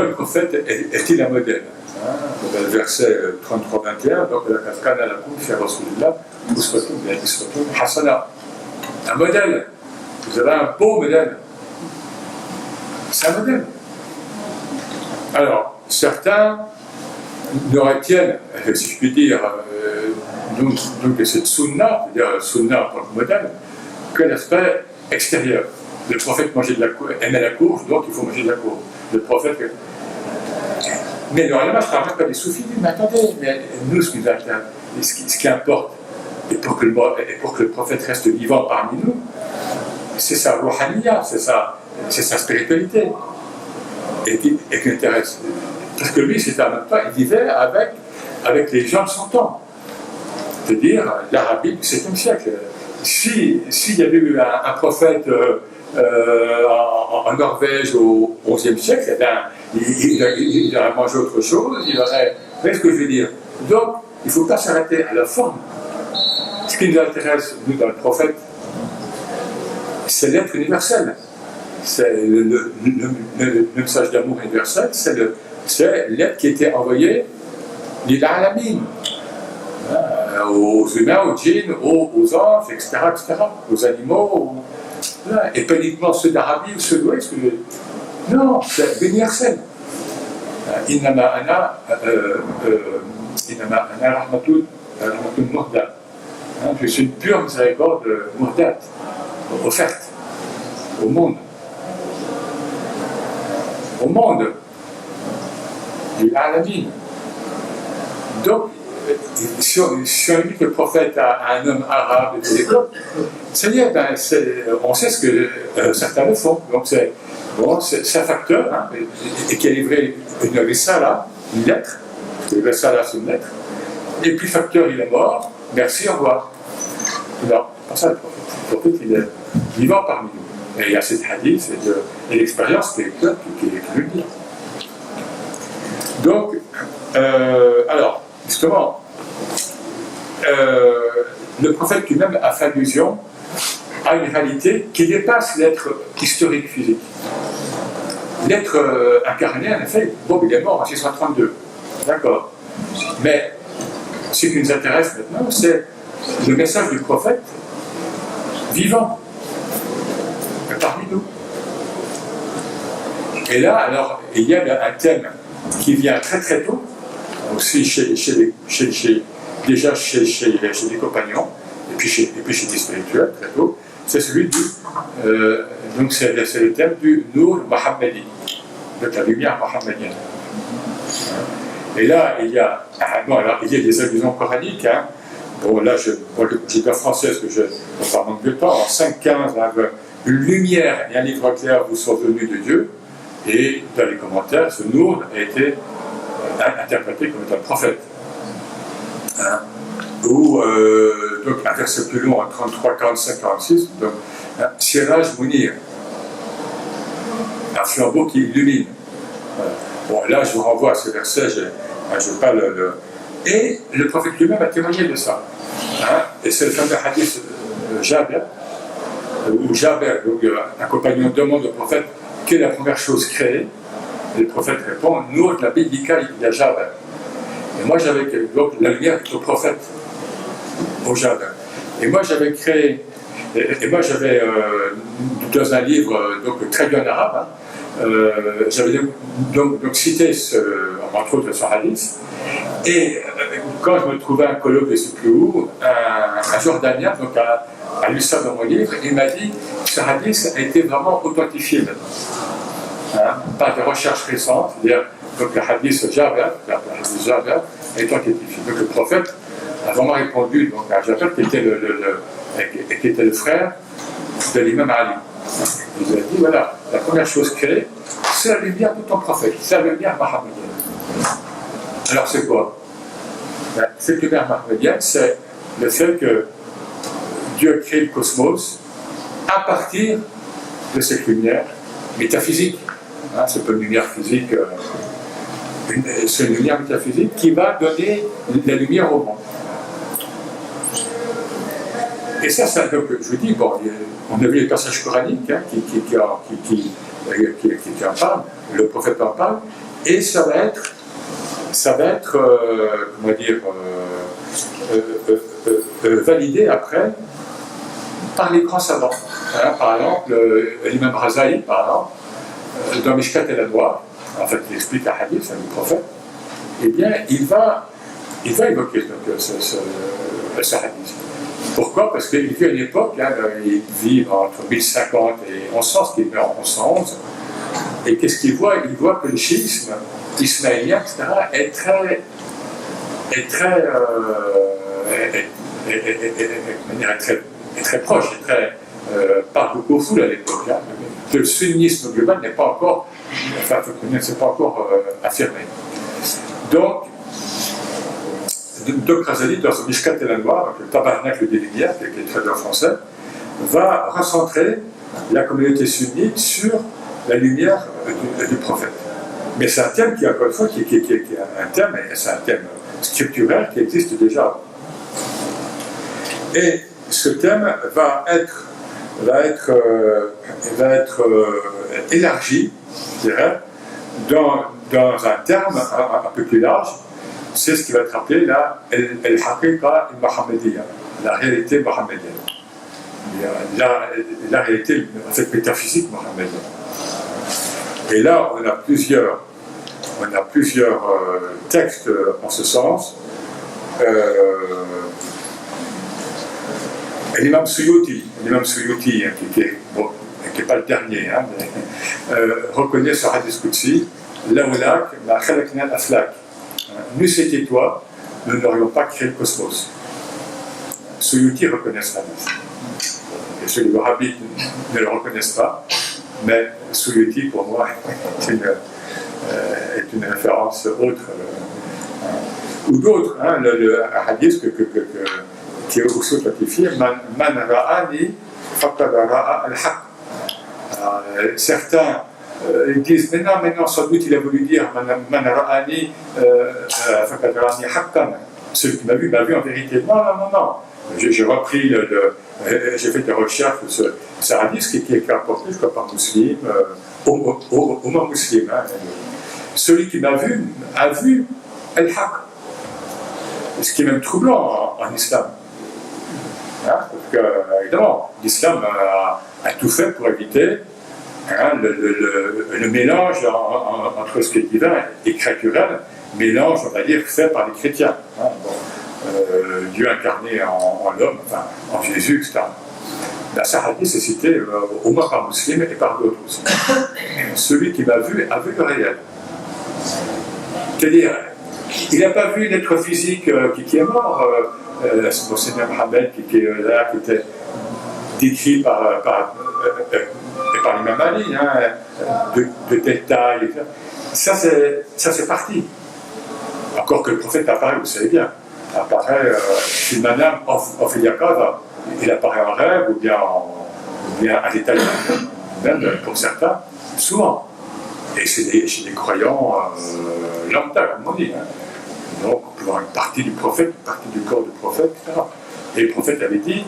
le prophète est-il un modèle? Dans le verset 33-21, donc la kafkana lakum fi rasulillah uswatun hasana. Un modèle. Vous avez un beau modèle. C'est un modèle. Alors, certains ne retiennent, si je puis dire, donc de cette sunna, c'est-à-dire sunna en tant que modèle, que l'aspect extérieur. Le prophète aimait la courge, donc il faut manger de la courge. Le prophète. Mais le ulama, je ne parle pas des soufis, mais attendez, mais nous, ce qui importe, et pour que le prophète reste vivant parmi nous, c'est sa rouhaniya, c'est sa spiritualité, et qui l'intéresse. Parce que lui, c'était en même temps, il vivait avec les gens de son temps. C'est-à-dire l'Arabie du 7e siècle. S'il y avait eu un prophète en Norvège au XIe siècle, eh bien, il aurait mangé autre chose, il aurait... Vous voyez ce que je veux dire? Donc, il ne faut pas s'arrêter à la forme. Ce qui nous intéresse, nous, dans le prophète, c'est l'être universel. C'est le message d'amour universel, c'est l'être qui était envoyé lil alamin, aux humains, aux djinns, aux anges, etc., aux animaux, et pas uniquement ceux d'Arabie ou ceux de l'Ouest. Non, c'est universel. Innama ana rahmatul muhdat. Je suis une pure miséricorde muhdat, offerte au monde. Au monde du alamin. Donc, si on dit que le prophète a un homme arabe de l'époque, c'est-à-dire, on sait ce que certains le font. Donc, c'est un facteur, hein, et qui a livré une risala, une lettre. Une risala, c'est une lettre. Et puis, facteur, il est mort. Merci, au revoir. Non, pas ça le prophète. Le prophète, il est vivant parmi nous. Et il y a cette hadith et l'expérience qui le dit. Donc, alors, justement, le prophète lui-même a fait allusion à une réalité qui dépasse l'être historique physique. L'être incarné, en effet, bon, il est mort en 632, d'accord. Mais ce qui nous intéresse maintenant, c'est le message du prophète vivant parmi nous. Et là, alors, il y a un thème qui vient très très tôt, aussi déjà chez les compagnons, et puis chez les spirituels, très tôt, c'est celui donc c'est le thème du Nour Mohammedi, de la lumière mohammedienne. Et là, il y a des allusions coraniques, hein. Bon, là, j'ai pas français parce que je parle manque de temps. En 5.15, une lumière et un livre clair vous sont venus de Dieu. Et dans les commentaires, ce Nour a été interprété comme étant prophète. Hein? Ou, donc, un verset plus long, en 33, 45, 46, donc, Siraj Mounir, un flambeau qui illumine. Bon, là, je vous renvoie à ce verset, je ne pas Et le prophète lui-même a témoigné de ça. Hein? Et c'est le fameux hadith Jabir, où Jabir, un compagnon, demande au prophète quelle est la première chose créée. Et le prophète répond Nour la Bidika il y a Jabir. Et moi j'avais donc la lumière est au prophète, au Jabir. Et moi j'avais créé, dans un livre donc, traduit en arabe, j'avais donc cité entre autres ce hadith. Et quand je me trouvais à un colloque, je ne sais plus où, un Jordanien, donc a lu ça dans mon livre, il m'a dit que ce hadith a été vraiment authentifié maintenant, par des recherches récentes, c'est-à-dire donc le hadith Jabir a été authentifié. Donc le prophète a vraiment répondu donc, à Jabir qui était le frère de l'imam Ali. Il lui a dit voilà, la première chose créée, c'est la lumière de ton prophète, c'est la lumière mohammedienne. Alors c'est quoi? Cette lumière mohammedienne, c'est le fait que Dieu a créé le cosmos à partir de cette lumière métaphysique. Hein, c'est pas une lumière physique, c'est une lumière métaphysique qui va donner la lumière au monde. Et ça, c'est un peu que je vous dis, bon, on a vu les passages coraniques hein, qui en parlent, le prophète en parle, Et ça va être comment dire, validé après par les grands savants. Hein, par exemple, l'imam Razaï, par exemple, dans Mishkat et la Noire, en fait, il explique un hadith, un prophète, eh bien, il va évoquer donc, ce hadith. Pourquoi? Parce qu'il vit à une époque, hein, il vit entre 1050 et 1100, ce qui est né en 1111, et qu'est-ce qu'il voit? Il voit que le chiisme ismaélien, etc., est très proche, est très parle beaucoup aux foules à l'époque, hein, que le sunnisme global n'est pas encore, enfin, ne s'est pas encore affirmé. Donc Razali, dans son Mishkat et la Noire, le tabernacle des Lumières, qui est traduit en français, va recentrer la communauté sunnite sur la lumière du prophète. Mais c'est un thème qui, encore une fois, qui est un thème, et c'est un thème structurel qui existe déjà. Et ce thème va être élargi, je dirais, dans un terme un peu plus large. C'est ce qui va être appelé la al-haqiqa al-Muhammadiyya, la réalité mohammedienne, la réalité en fait, métaphysique mohammedienne. Et là, on a plusieurs textes en ce sens. L'imam Suyuti, hein, qui n'est pas le dernier, hein, mais, reconnaît ce hadith Qudsi, Lawlak, ma khalaqna al-aflak. N'eût été toi, nous n'aurions pas créé le cosmos. Suyuti reconnaît ça. Et ceux les wahhabites ne le reconnaissent pas, mais Suyuti, pour moi, est une référence autre. Ou d'autres, hein, le hadith qui est aussi notifié, Man ra'ani faqad ra'a al-haq. Certains ils disent, mais non, sans doute il a voulu dire Man ra'ani faqad ra'ani haqqan. Celui qui m'a vu en vérité. Non. J'ai repris, j'ai fait des recherches sur ce hadith qui est rapporté, je crois, par Muslim, au moins Muslim. Hein. Celui qui m'a vu a vu al-haq. Ce qui est même troublant en islam. Hein, parce que, évidemment, l'islam a tout fait pour éviter hein, le mélange entre ce qui est divin et créaturel, mélange, on va dire, fait par les chrétiens. Hein, Dieu incarné en l'homme, enfin, en Jésus, etc. La hadith est cité au moins par Muslim et par d'autres aussi. Celui qui m'a vu a vu le réel. C'est-à-dire, il n'a pas vu l'être physique qui est mort, Monseigneur Mohamed qui est là, qui était décrit par l'imam Ali, hein, de telle taille, etc. Ça c'est parti. Encore que le prophète apparaît, vous savez bien, apparaît Filmanam of Yaqaza, il apparaît en rêve ou bien à l'état même pour certains, souvent. Et chez les croyants lambda, comme on dit. Hein. Donc, on peut voir une partie du prophète, une partie du corps du prophète, etc. Et le prophète avait dit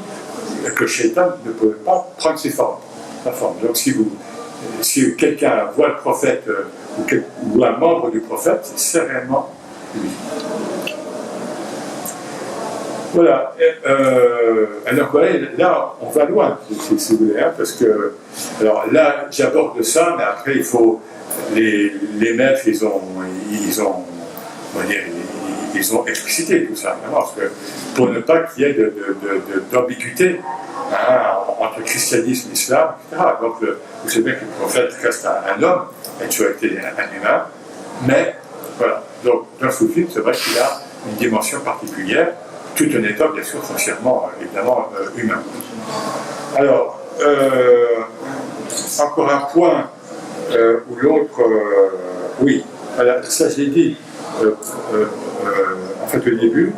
que le shaitan ne pouvait pas prendre sa forme. Donc, si quelqu'un voit le prophète ou un membre du prophète, c'est réellement lui. Voilà. Alors, là, on va loin, si vous voulez, hein, parce que. Alors là, j'aborde ça, mais après, il faut. Les maîtres, ils ont explicité tout ça, vraiment, parce que pour ne pas qu'il y ait d'ambiguïté hein, entre christianisme et islam, etc. Donc, vous savez que le prophète reste un homme, il a toujours été un humain, mais voilà. Donc, dans le soufisme, c'est vrai qu'il a une dimension particulière, tout en étant, bien sûr, foncièrement, évidemment, humain. Alors, encore un point ou l'autre, oui, voilà, ça je l'ai dit en fait au début,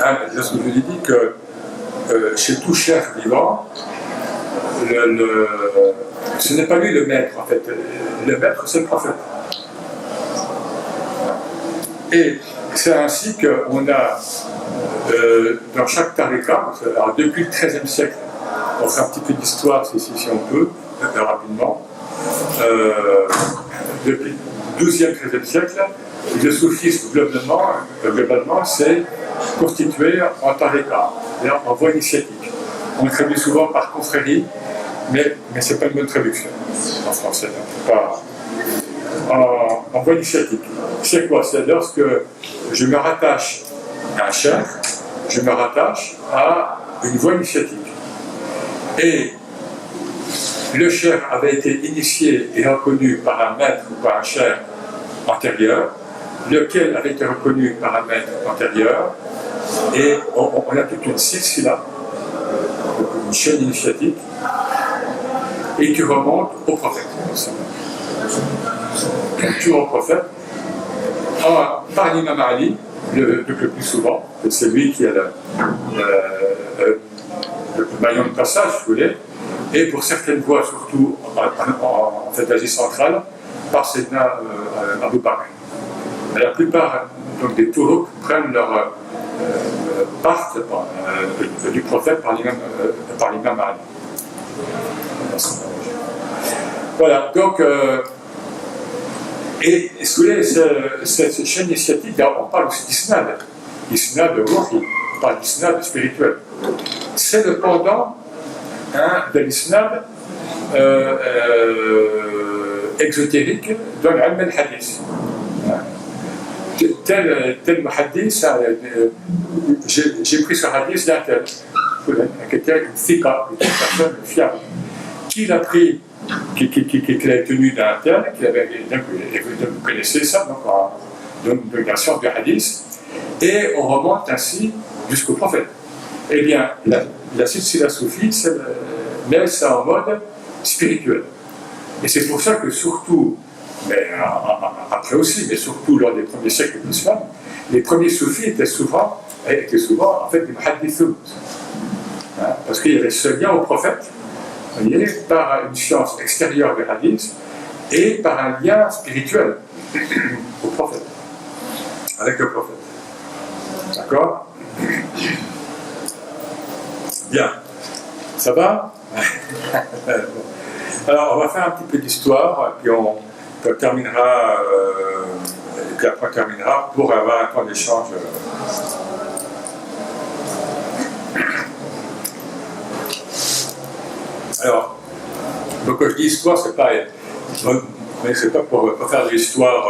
hein, lorsque je vous ai dit que chez tout chef vivant, ce n'est pas lui le maître en fait, le maître c'est le prophète. Et c'est ainsi qu'on a dans chaque tariqa, alors depuis le XIIIe siècle, on fait un petit peu d'histoire si on peut, rapidement. Depuis XIIe, XIIIe siècle, le soufisme globalement c'est constitué en tariqa, c'est-à-dire en voie initiatique. On le traduit souvent par confrérie, mais ce n'est pas une bonne traduction en français. Pas en voie initiatique. C'est quoi? C'est lorsque je me rattache à un cheikh, je me rattache à une voie initiatique. Et le cheikh avait été initié et reconnu par un maître ou par un cheikh antérieur, lequel avait été reconnu par un maître antérieur, et on a toute une silsila, une chaîne initiatique, et qui remonte au prophète. Donc, toujours au prophète, par l'imam Ali, le plus souvent, c'est lui qui a le maillon de passage, si vous voulez, et pour certaines voies, surtout en fait d'Asie centrale, par Sayyidina Abu Bakr. La plupart donc, des tourouks prennent leur partent du prophète par l'imam Ali. Voilà, donc, et si vous voulez, cette chaîne initiatique, on parle aussi d'isnad de ruhi, on parle d'isnad spirituel. C'est le pendant de l'isnad exotérique dans l'ilm al-hadith. Tel hadith, j'ai pris ce hadith d'un tel, quelqu'un, une thika, une personne fiable. Qui l'a pris, qui l'a tenu d'un tel, vous connaissez ça, donc la science du hadith, et on remonte ainsi jusqu'au prophète. Eh bien, la silsila soufie, met ça en mode spirituel. Et c'est pour ça que surtout, mais après aussi, mais surtout lors des premiers siècles de l'islam, les premiers soufis étaient souvent en fait des muhaddithoun. Parce qu'il y avait ce lien au prophète, vous voyez, par une science extérieure des hadiths et par un lien spirituel au prophète, avec le prophète. D'accord? Bien. Ça va? Alors, on va faire un petit peu d'histoire, puis on terminera, et puis après on terminera pour avoir un temps d'échange. Alors, donc quand je dis histoire, c'est pas pour faire de l'histoire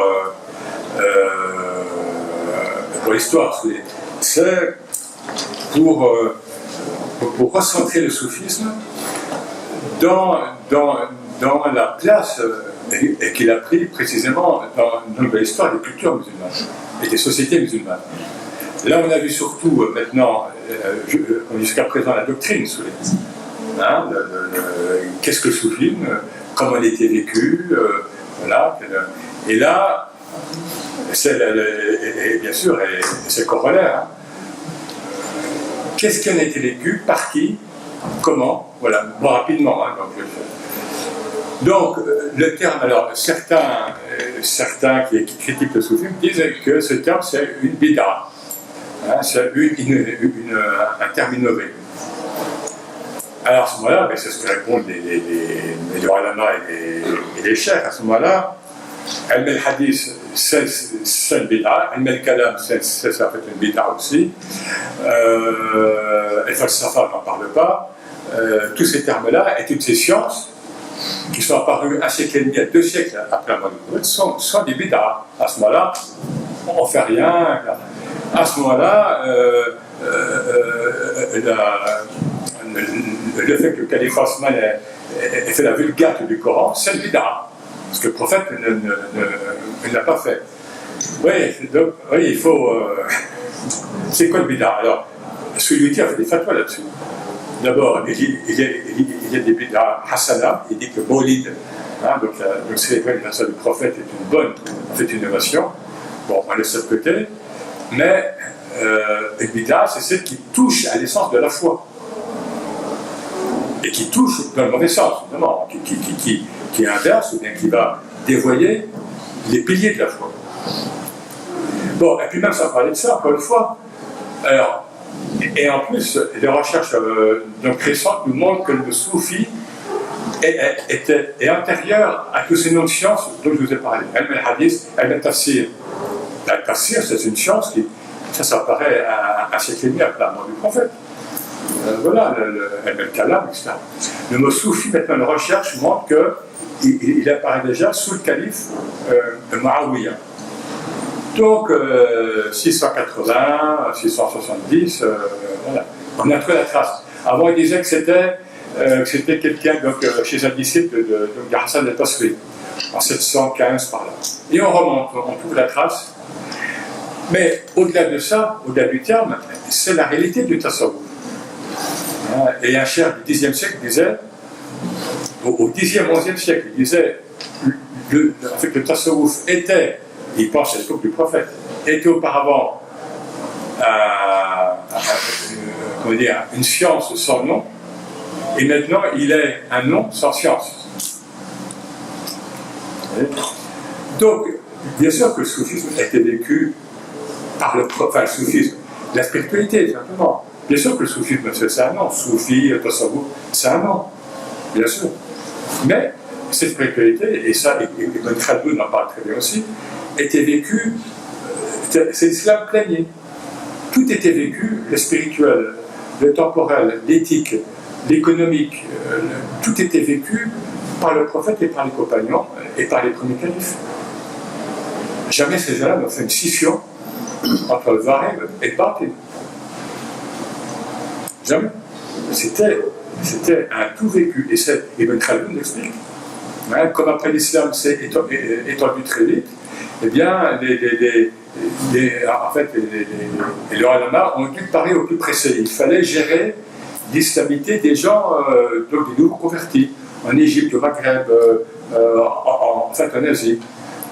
pour l'histoire, c'est pour recentrer le soufisme dans la place qu'il a pris précisément dans l'histoire des cultures musulmanes et des sociétés musulmanes. Là, on a vu surtout maintenant, jusqu'à présent, la doctrine soufiste. Qu'est-ce que le soufisme, comment il était vécu, voilà. Et là, bien sûr, c'est corollaire. Qu'est-ce qui en a été vécu, par qui, comment, voilà, bon, rapidement. Donc, le terme, alors, certains qui critiquent le soufisme disent que ce terme, c'est une bid'a, c'est un terme innové. Alors à ce moment-là, c'est ce que répondent les ulama et les cheikhs. À ce moment-là, ilm al-hadith, c'est une bid'a, ilm al-kalam, c'est en fait une bid'a aussi. El falsafa, on n'en parle pas. Tous ces termes-là et toutes ces sciences qui sont apparues un siècle et demi à 2 siècles après la mort du prophète sont des bid'a. À ce moment-là, on ne fait rien. À ce moment-là, le fait que le calife Osman ait fait la vulgate du Coran, c'est le bid'a, parce que le prophète ne l'a pas fait. Oui, donc, oui, il faut. C'est quoi le bid'a? Alors, celui qui a fait des fatwas là-dessus. D'abord, il y a des bid'a hasana, il dit que le Maulid, donc célébrer l'anniversaire du prophète, est une bonne, en fait, une innovation. Bon, on laisse ça de côté, mais le bid'a, c'est celle qui touche à l'essence de la foi. Et qui touche dans le mauvais sens, évidemment, qui inverse ou bien qui va dévoyer les piliers de la foi. Bon, et puis même sans parler de ça, encore une fois, alors, et en plus, les recherches donc récentes nous montrent que le soufi est antérieure à tous ces noms de sciences dont je vous ai parlé. Al-Hadith, Al-Tafsir. Al-Tafsir, c'est une science qui, ça apparaît à un siècle et demi après la mort du prophète. Voilà, le kalam, etc. Le mot soufi, maintenant, une recherche montre qu'il apparaît déjà sous le calife Muawiyah. Donc, 680, 670, voilà. On a trouvé la trace. Avant, il disait que c'était quelqu'un chez un disciple de Hassan al-Basri, en 715 par là. Et on remonte, on trouve la trace. Mais au-delà de ça, au-delà du terme, c'est la réalité du tasawwuf. Et un cher du Xe siècle disait, au Xe, XIe siècle, il disait, en fait, le tasawwuf était, il pense à l'époque du prophète, était auparavant comment dire, une science sans nom, et maintenant il est un nom sans science. Donc, bien sûr que le soufisme a été vécu par le soufisme, la spiritualité, simplement. Bien sûr que le soufisme, c'est un nom. Soufi, tasawwuf, c'est un nom. Bien sûr. Mais cette spiritualité, et ça, Ibn Khaldoun en parle très bien aussi, était vécue, c'est l'islam plaigné. Tout était vécu, le spirituel, le temporel, l'éthique, l'économique, tout était vécu par le prophète et par les compagnons et par les premiers califes. Jamais ces gens-là n'ont fait une scission entre le Zahir et le Batin. Jamais. C'était un tout vécu. Et Ibn Khaldoun l'explique. Hein, comme après l'islam s'est étendu très vite, eh bien, les ulama ont dû parler au plus pressé. Il fallait gérer l'islamité des gens, donc des nouveaux convertis, en Égypte, au Maghreb, en Asie.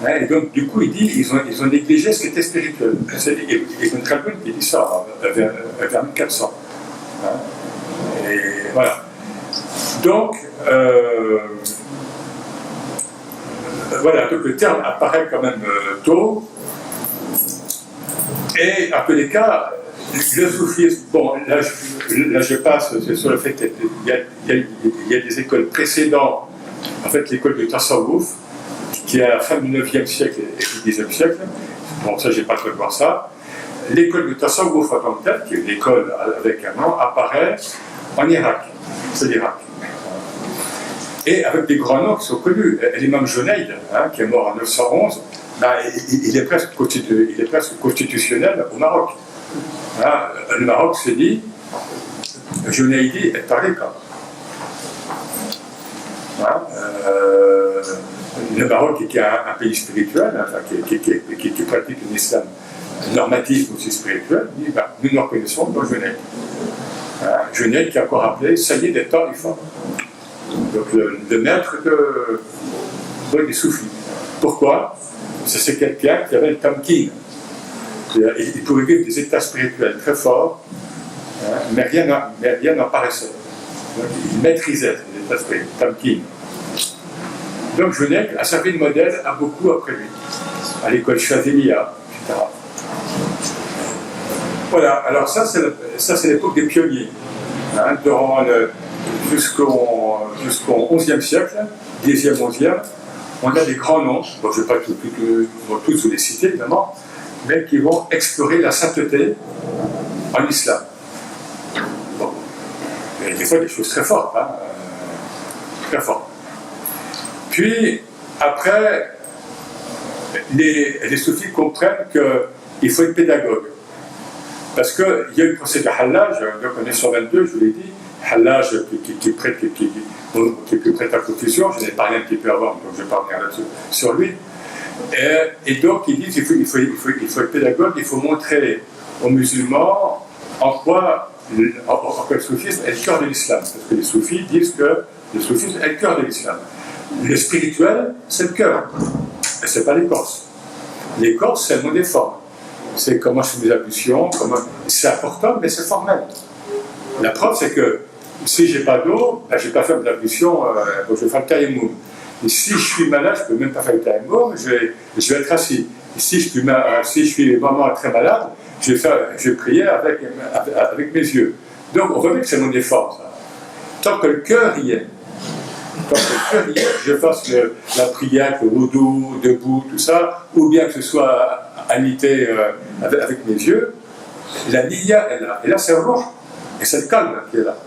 Hein, et donc, du coup, il dit ils ont négligé ce qui était spirituel. C'est Ibn Khaldoun qui dit ça vers 1400. Hein, et voilà. Donc, voilà, donc le terme apparaît quand même tôt. Et en tous les cas, le soufisme, bon, là je passe sur le fait qu'il y a des écoles précédentes, en fait l'école du Tasawwuf, qui est à la fin du 9e siècle et du 10e siècle. Bon, ça, j'ai pas trop de voir ça. L'école du Tasawwuf en tant que telle, qui est une école avec un nom, apparaît en Irak. C'est l'Irak. Et avec des grands noms qui sont connus. L'imam Junayd, qui est mort en 911, ben, il est presque constitutionnel au Maroc. Hein, le Maroc se dit Junaidi est tariqa. Hein, le Maroc, qui est un pays spirituel, enfin, qui pratique un islam normatif aussi spirituel, dit ben, nous nous reconnaissons dans Junayd. Hein, Junayd qui a encore appelé Sayyid et Tarifa. Donc le maître des soufis. Pourquoi? C'est quelqu'un qui avait le tamkin. Il pouvait vivre des états spirituels très forts, hein, mais rien n'en paraissait. Donc, il maîtrisait les états spirituels, tamkin. Donc Junayd a servi de modèle à beaucoup après lui, à l'école Chaziliya, etc. Voilà, alors ça c'est l'époque des pionniers. Hein, jusqu'au XIe siècle, 10e, 11e, on a des grands noms, bon, je ne vais pas tous vous les citer évidemment, mais qui vont explorer la sainteté en islam. Bon. Et des fois des choses très fortes, hein, très fortes. Puis, après, les soufis comprennent qu'il faut être pédagogue. Parce qu'il y a une procédure hallaj, donc on est sur 22, je vous l'ai dit, hallaj qui est plus prêt à confusion, je n'ai parlé un petit peu avant, donc je ne vais pas revenir là-dessus, sur lui. Et donc ils disent qu'il faut être pédagogue, il faut montrer aux musulmans en quoi le soufisme est le cœur de l'islam. Parce que les soufis disent que le soufisme est le cœur de l'islam. Le spirituel, c'est le cœur, et ce n'est pas l'écorce. L'écorce, c'est le mot des formes. C'est comment je fais mes ablutions, c'est important, mais c'est formel. La preuve, c'est que si je n'ai pas d'eau, ben, je ne vais pas faire de l'ablution, je vais faire le tayammum. Et si je suis malade, je ne peux même pas faire le tayammum, je vais être assis. Et si je suis vraiment très malade, je vais prier avec mes yeux. Donc on voit bien que c'est mon effort, ça. Tant que le cœur y est, Quand je prie, je fasse la prière, le wudu, debout, tout ça, ou bien que ce soit alité avec mes yeux, la niya est là. Et là, c'est le ruh, et c'est le calme qui est là.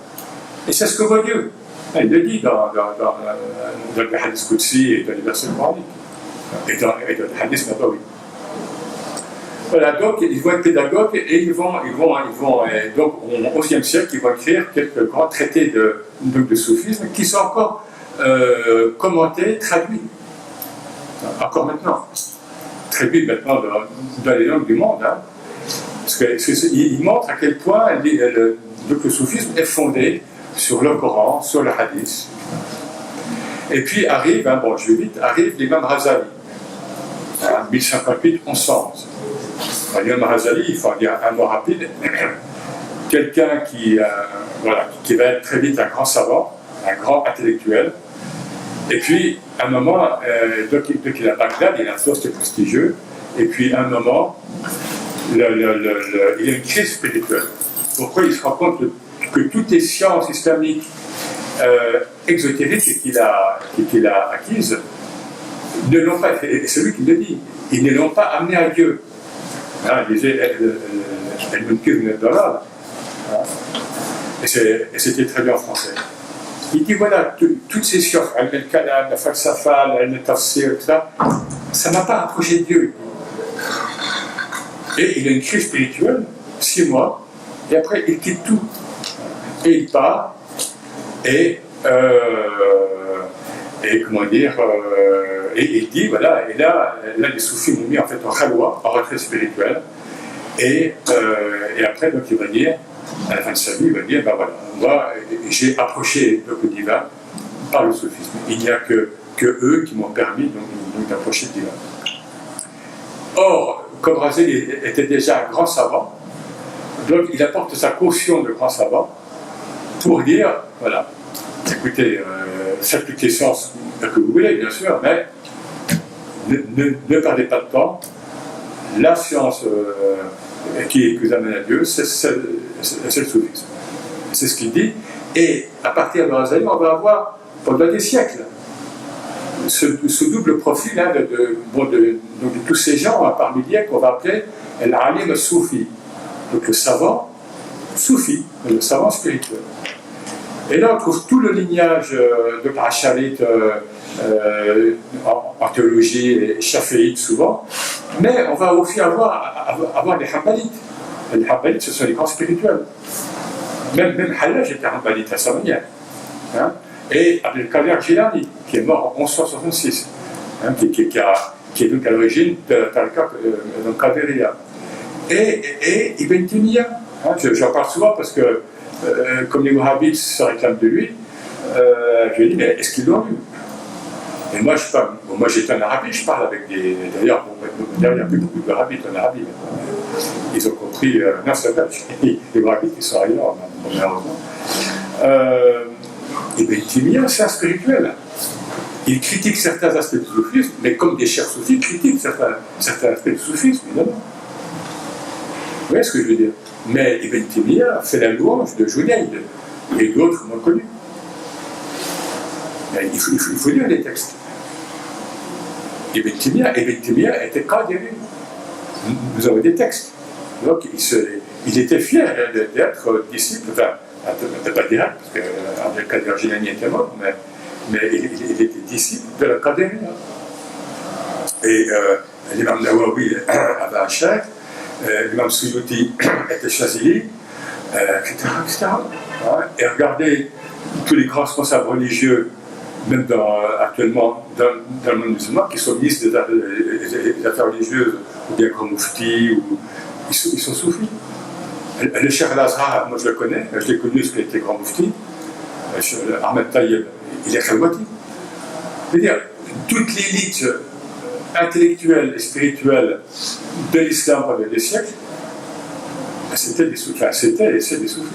Et c'est ce que voit Dieu. Il le dit dans le hadith Qudsi et dans les versets coraniques, et dans le hadith Nabawi. Voilà, donc ils vont être pédagogues et ils vont donc au XIe siècle, ils vont écrire quelques grands traités de soufisme qui sont encore commentés, traduits, encore maintenant, traduits maintenant dans les langues du monde, hein, parce qu'ils montrent à quel point le soufisme est fondé sur le Coran, sur le hadith. Et puis arrive, hein, bon je vais vite, arrive l'imam Razali, hein, 1058-1111. L'imam Razali, il faut dire un mot rapide, quelqu'un qui va être très vite un grand savant, un grand intellectuel. Et puis, à un moment, donc il est à Bagdad, il a un poste prestigieux, et puis à un moment, il y a une crise spirituelle. Pourquoi il se rend compte que toutes les sciences islamiques exotériques qu'il a acquises ne l'ont pas, et c'est lui qui le dit, ils ne l'ont pas amené à Dieu. Il disait El-Munkir min-ad-Dalal. Et c'était très bien en français. Il dit voilà, toutes ces sciences, Al-Kalam, la falsafa, Al-Tafsir, tout ça, ça ne m'a pas approché de Dieu. Et il a une crise spirituelle, 6 mois, et après il quitte tout. Et il part, et comment dire, et il dit, voilà, et là les soufis m'ont mis en fait en khalwa, en retrait spirituel, et après, donc il va dire, à la fin de sa vie, il va dire, ben voilà, moi j'ai approché le divin par le soufisme. Il n'y a que eux qui m'ont permis donc d'approcher le divin. Or, comme Razali était déjà un grand savant, donc il apporte sa caution de grand savant pour dire, voilà, écoutez, faites toutes les sciences que vous voulez, bien sûr, mais ne perdez pas de temps. La science qui vous amène à Dieu, c'est le soufisme. C'est ce qu'il dit. Et à partir de Razali, on va avoir, pendant des siècles, ce double profil hein, de tous ces gens, parmi lesquels qu'on va appeler l'alim al-soufi. Donc le savant soufi, le savant spirituel. Et là, on trouve tout le lignage de Acharit en théologie et chaféite souvent, mais on va aussi avoir les Hanbalites. Les Hanbalites, ce sont les grands spirituels. Même Hallaj était Hanbalite à sa manière. Hein? Et Abdelkader Jilani, qui est mort en 1166, hein, qui est donc à l'origine de la Tariqa Qadiriya. Et Ibn Taymiyyah, hein, j'en parle souvent parce que comme les Wahhabites se réclament de lui, je lui ai dit, mais est-ce qu'ils l'ont lu? Et moi, moi j'étais en Arabie, je parle avec des. D'ailleurs, il n'y a plus beaucoup de Wahhabites en Arabie maintenant. Ils ont compris. Non, c'est vrai, les Wahhabites qui sont ailleurs, malheureusement. Et bien, Taymiyyah, c'est un spirituel. Il critique certains aspects du soufisme, mais comme des chers soufis critiquent certains aspects du soufisme, évidemment. Vous voyez ce que je veux dire? Mais Ibn Taymiyyah fait la louange de Junayd et d'autres moins connus. Il faut lire les textes. Ibn Taymiyyah était qadiri. Nous avons des textes. Donc il était fier d'être disciple, enfin, pas direct, parce qu'Abdelkader Jilani était mort, mais il était disciple de la Qadiriya. Et l'imam Nawawi avait un cheikh, l'imam Suyuti était Chazili, etc. Et regardez tous les grands responsables religieux, même actuellement dans le monde musulman, qui sont ministres des affaires religieuses, ou bien grands mouftis, ils sont soufis. Le Cheikh Al-Azhar, moi je le connais, je l'ai connu parce qu'il était grand moufti. Ahmed Tayyib, il est khalwati. C'est-à-dire, toute l'élite intellectuelle et spirituelle de l'islam pendant des siècles, c'était des soufis. Enfin, c'était et c'est des soufis.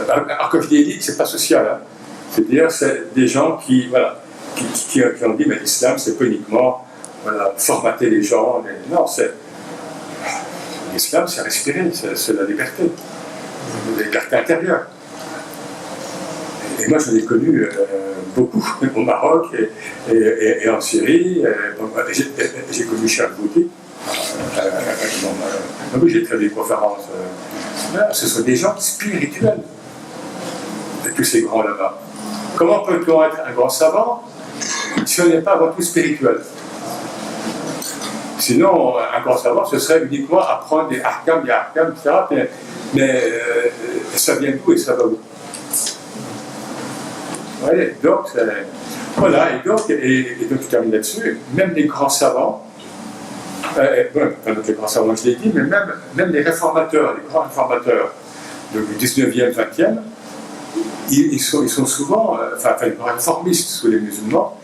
Alors, quand je dis élite, c'est pas social. Hein. C'est-à-dire, c'est des gens qui ont dit, mais l'islam, c'est pas uniquement formater les gens. Non, l'islam, c'est respirer, c'est la liberté intérieure. Et moi, j'en ai connu beaucoup au Maroc et en Syrie. J'ai connu Charles Bouti. J'ai fait des conférences. Ce sont des gens spirituels, tous ces grands là-bas. Comment peut-on être un grand savant si on n'est pas avant tout spirituel? Sinon, un grand savant, ce serait uniquement apprendre des arcanes, etc. Mais ça vient d'où et ça va où? Ouais, donc, voilà, et donc je termine là-dessus. Même les grands savants, les grands savants, je l'ai dit, mais même les réformateurs, les grands réformateurs du 19e, 20e, ils sont souvent, les grands réformistes sous les musulmans,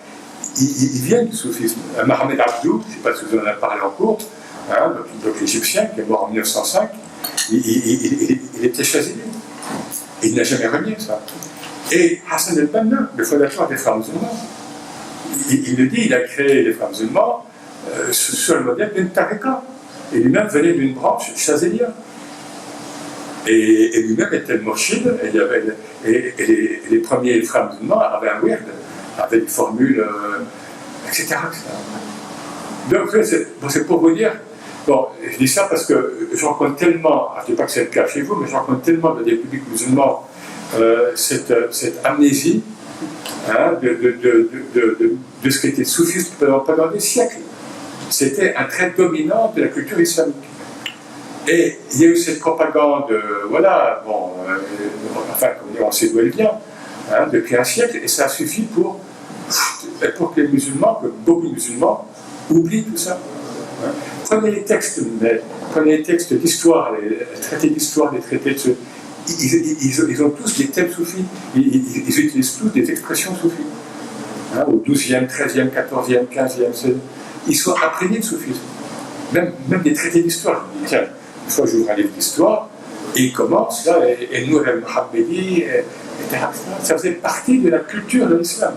ils viennent du soufisme. Mohamed Abdou, je ne sais pas si vous en avez parlé en cours, donc l'Égyptien qui est mort en 1905, il était chazili. Il n'a jamais renié ça. Et Hassan el-Banna, le fondateur des frères musulmans, il le dit, il a créé les frères musulmans sur le modèle d'une tariqa. Et lui-même venait d'une branche chazélia. Et lui-même était le mourchid, et les premiers frères musulmans avaient un wird, avaient des formules, etc. Donc, c'est pour vous dire, bon, je dis ça parce que je rencontre tellement, je ne dis pas que c'est le cas chez vous, mais je rencontre tellement de des publics musulmans cette amnésie de ce qui était soufiste pendant des siècles. C'était un trait dominant de la culture islamique. Et il y a eu cette propagande, on sait d'où elle vient, depuis un siècle, et ça a suffi pour que les musulmans, que beaucoup de musulmans, oublient tout ça. Prenez les textes d'histoire, les traités d'histoire, les traités de ils ont tous des thèmes soufis, ils utilisent tous des expressions soufis. Au 12e, 13e, 14e, 15e, 16e. Ils sont imprégnés de soufisme. Même des traités d'histoire. Je me dis, tiens, une fois j'ouvre un livre d'histoire, et il commence, là, et Nour el-Mohammedi, etc. Ça faisait partie de la culture de l'islam.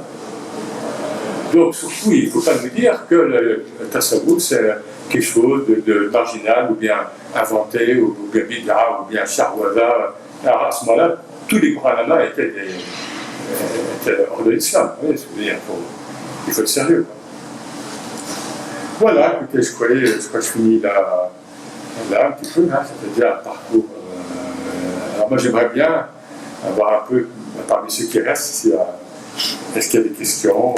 Donc, surtout, il ne faut pas nous dire que le tasawwuf, c'est quelque chose de marginal, ou bien inventé, ou bien bid'a, ou bien charwaza. Alors, à ce moment-là, tous les grands lamas étaient hors de l'islam. Oui, il faut être sérieux. Voilà, écoutez, je crois que je finis là un petit peu, ça fait déjà un parcours. Alors moi j'aimerais bien avoir un peu, parmi ceux qui restent, est-ce qu'il y a des questions?